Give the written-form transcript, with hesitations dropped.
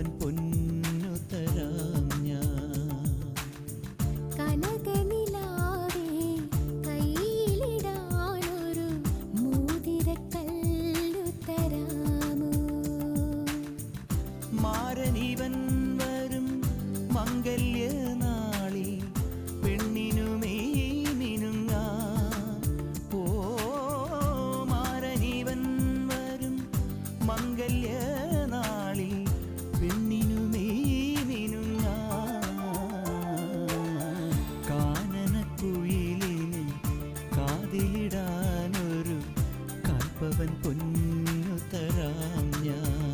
കാൽപ്പവൻ പൊന്നു തരാം ഞാൻ. കനകനിലാവേ കയ്യിലിടാനൊരു മോതിരക്കല്ലു തരാമോ? മാരനിവൻ വരും മംഗല്യനാളിൽ പെണ്ണിനുമേ മിനുങ്ങാ. ഓ മാരനിവൻ വരും മംഗല്യനാളിൽ പെണ്ണിനുമേ മിനുങ്ങാ. കാനനക്കുയിലിന് കാതിലിടാനൊരു കാൽപ്പവൻ പൊന്നു തരാം ഞാൻ.